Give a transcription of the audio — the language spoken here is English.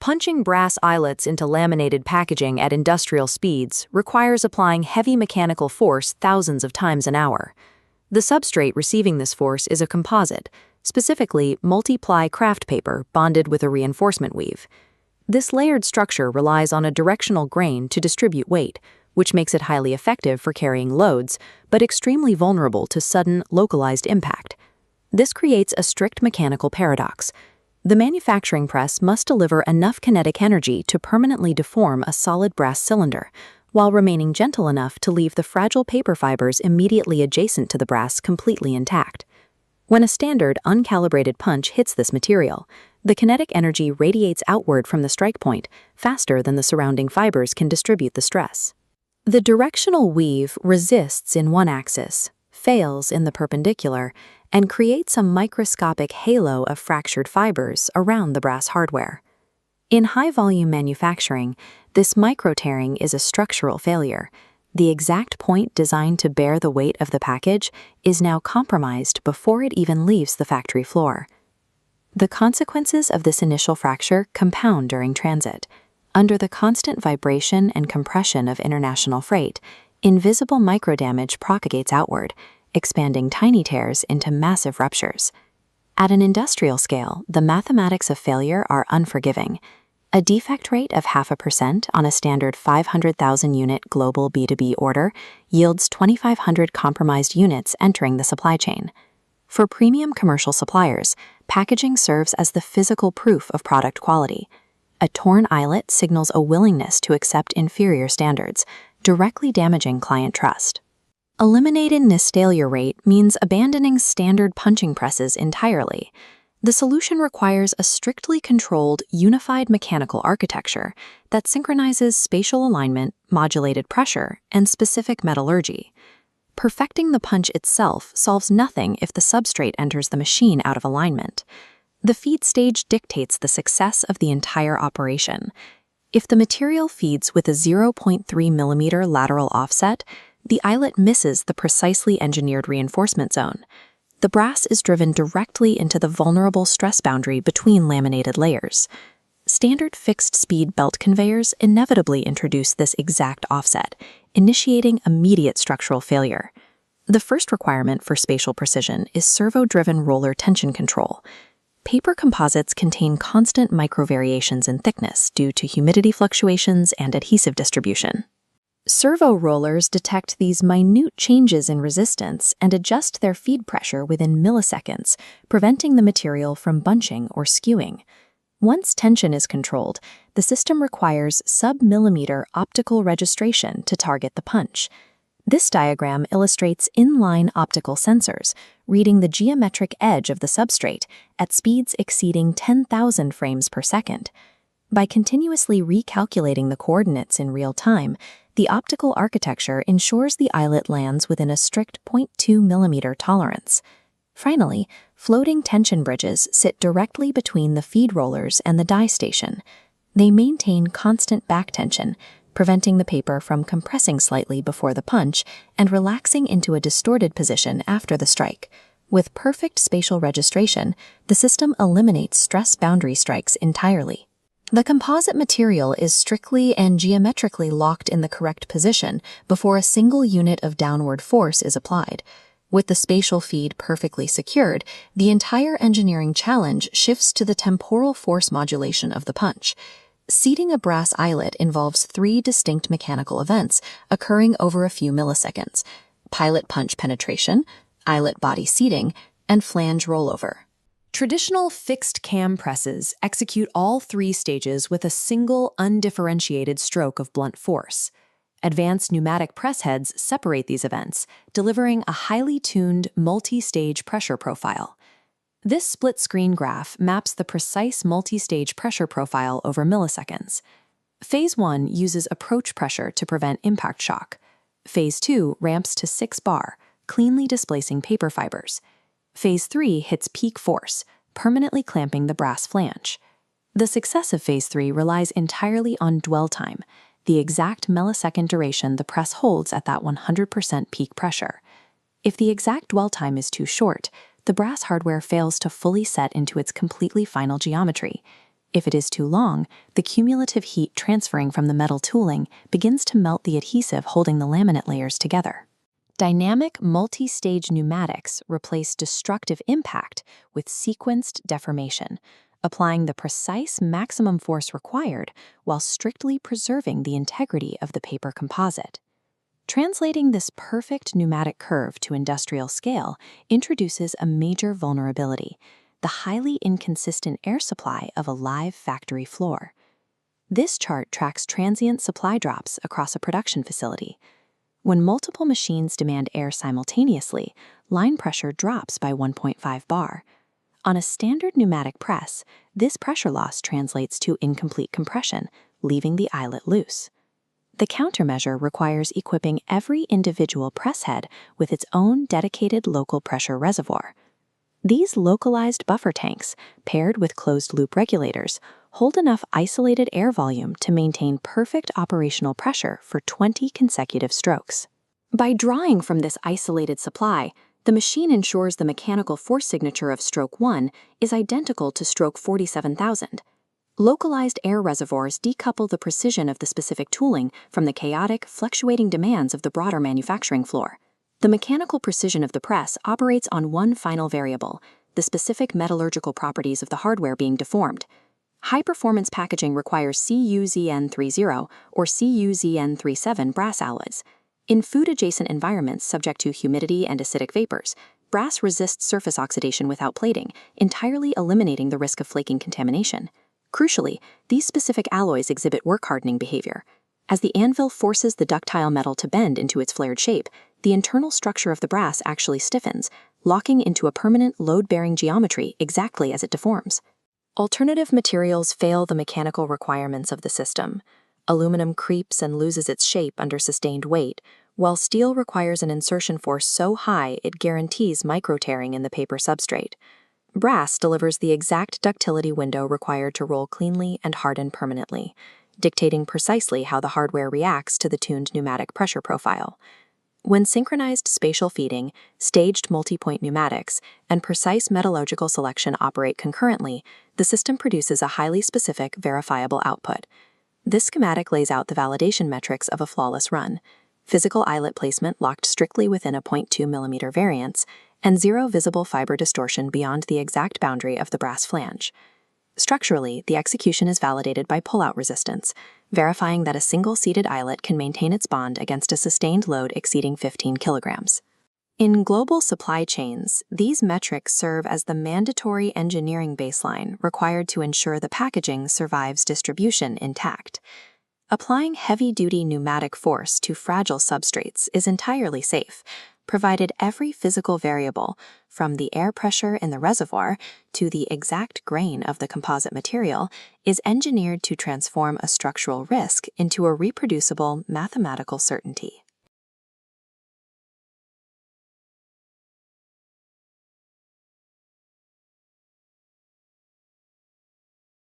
Punching brass eyelets into laminated packaging at industrial speeds requires applying heavy mechanical force thousands of times an hour. The substrate receiving this force is a composite, specifically multi-ply kraft paper bonded with a reinforcement weave. This layered structure relies on a directional grain to distribute weight, which makes it highly effective for carrying loads, but extremely vulnerable to sudden, localized impact. This creates a strict mechanical paradox. The manufacturing press must deliver enough kinetic energy to permanently deform a solid brass cylinder, while remaining gentle enough to leave the fragile paper fibers immediately adjacent to the brass completely intact. When a standard, uncalibrated punch hits this material, the kinetic energy radiates outward from the strike point faster than the surrounding fibers can distribute the stress. The directional weave resists in one axis, fails in the perpendicular, and creates a microscopic halo of fractured fibers around the brass hardware. In high-volume manufacturing, this micro-tearing is a structural failure. The exact point designed to bear the weight of the package is now compromised before it even leaves the factory floor. The consequences of this initial fracture compound during transit. Under the constant vibration and compression of international freight, invisible microdamage propagates outward, expanding tiny tears into massive ruptures. At an industrial scale, the mathematics of failure are unforgiving. A defect rate of 0.5% on a standard 500,000 unit global B2B order yields 2,500 compromised units entering the supply chain. For premium commercial suppliers, packaging serves as the physical proof of product quality. A torn eyelet signals a willingness to accept inferior standards, directly damaging client trust. Eliminating this failure rate means abandoning standard punching presses entirely. The solution requires a strictly controlled, unified mechanical architecture that synchronizes spatial alignment, modulated pressure, and specific metallurgy. Perfecting the punch itself solves nothing if the substrate enters the machine out of alignment. The feed stage dictates the success of the entire operation. If the material feeds with a 0.3 mm lateral offset, the eyelet misses the precisely engineered reinforcement zone. The brass is driven directly into the vulnerable stress boundary between laminated layers. Standard fixed-speed belt conveyors inevitably introduce this exact offset, initiating immediate structural failure. The first requirement for spatial precision is servo-driven roller tension control. Paper composites contain constant microvariations in thickness due to humidity fluctuations and adhesive distribution. Servo rollers detect these minute changes in resistance and adjust their feed pressure within milliseconds, preventing the material from bunching or skewing. Once tension is controlled, the system requires sub-millimeter optical registration to target the punch. This diagram illustrates inline optical sensors, reading the geometric edge of the substrate at speeds exceeding 10,000 frames per second. By continuously recalculating the coordinates in real time, the optical architecture ensures the eyelet lands within a strict 0.2 mm tolerance. Finally, floating tension bridges sit directly between the feed rollers and the die station. They maintain constant back tension, preventing the paper from compressing slightly before the punch and relaxing into a distorted position after the strike. With perfect spatial registration, the system eliminates stress boundary strikes entirely. The composite material is strictly and geometrically locked in the correct position before a single unit of downward force is applied. With the spatial feed perfectly secured, the entire engineering challenge shifts to the temporal force modulation of the punch. Seating a brass eyelet involves 3 distinct mechanical events occurring over a few milliseconds: pilot punch penetration, eyelet body seating, and flange rollover. Traditional fixed cam presses execute all 3 stages with a single, undifferentiated stroke of blunt force. Advanced pneumatic press heads separate these events, delivering a highly tuned, multi-stage pressure profile. This split-screen graph maps the precise multi-stage pressure profile over milliseconds. Phase 1 uses approach pressure to prevent impact shock. Phase 2 ramps to 6 bar, cleanly displacing paper fibers. Phase 3 hits peak force, permanently clamping the brass flange. The success of Phase 3 relies entirely on dwell time, the exact millisecond duration the press holds at that 100% peak pressure. If the exact dwell time is too short, the brass hardware fails to fully set into its completely final geometry. If it is too long, the cumulative heat transferring from the metal tooling begins to melt the adhesive holding the laminate layers together. Dynamic multi-stage pneumatics replace destructive impact with sequenced deformation, applying the precise maximum force required while strictly preserving the integrity of the paper composite. Translating this perfect pneumatic curve to industrial scale introduces a major vulnerability: the highly inconsistent air supply of a live factory floor. This chart tracks transient supply drops across a production facility. When multiple machines demand air simultaneously, line pressure drops by 1.5 bar. On a standard pneumatic press, this pressure loss translates to incomplete compression, leaving the eyelet loose. The countermeasure requires equipping every individual press head with its own dedicated local pressure reservoir. These localized buffer tanks, paired with closed-loop regulators, hold enough isolated air volume to maintain perfect operational pressure for 20 consecutive strokes. By drawing from this isolated supply, the machine ensures the mechanical force signature of stroke 1 is identical to stroke 47,000. Localized air reservoirs decouple the precision of the specific tooling from the chaotic, fluctuating demands of the broader manufacturing floor. The mechanical precision of the press operates on one final variable: the specific metallurgical properties of the hardware being deformed. High-performance packaging requires CuZn30 or CuZn37 brass alloys. In food-adjacent environments subject to humidity and acidic vapors, brass resists surface oxidation without plating, entirely eliminating the risk of flaking contamination. Crucially, these specific alloys exhibit work-hardening behavior. As the anvil forces the ductile metal to bend into its flared shape, the internal structure of the brass actually stiffens, locking into a permanent load-bearing geometry exactly as it deforms. Alternative materials fail the mechanical requirements of the system. Aluminum creeps and loses its shape under sustained weight, while steel requires an insertion force so high it guarantees micro-tearing in the paper substrate. Brass delivers the exact ductility window required to roll cleanly and harden permanently, dictating precisely how the hardware reacts to the tuned pneumatic pressure profile. When synchronized spatial feeding, staged multi-point pneumatics, and precise metallurgical selection operate concurrently, the system produces a highly specific, verifiable output. This schematic lays out the validation metrics of a flawless run: physical eyelet placement locked strictly within a 0.2 mm variance, and zero visible fiber distortion beyond the exact boundary of the brass flange. Structurally, the execution is validated by pull-out resistance, verifying that a single seated eyelet can maintain its bond against a sustained load exceeding 15 kilograms. In global supply chains, these metrics serve as the mandatory engineering baseline required to ensure the packaging survives distribution intact. Applying heavy-duty pneumatic force to fragile substrates is entirely safe, provided every physical variable, from the air pressure in the reservoir to the exact grain of the composite material, is engineered to transform a structural risk into a reproducible mathematical certainty.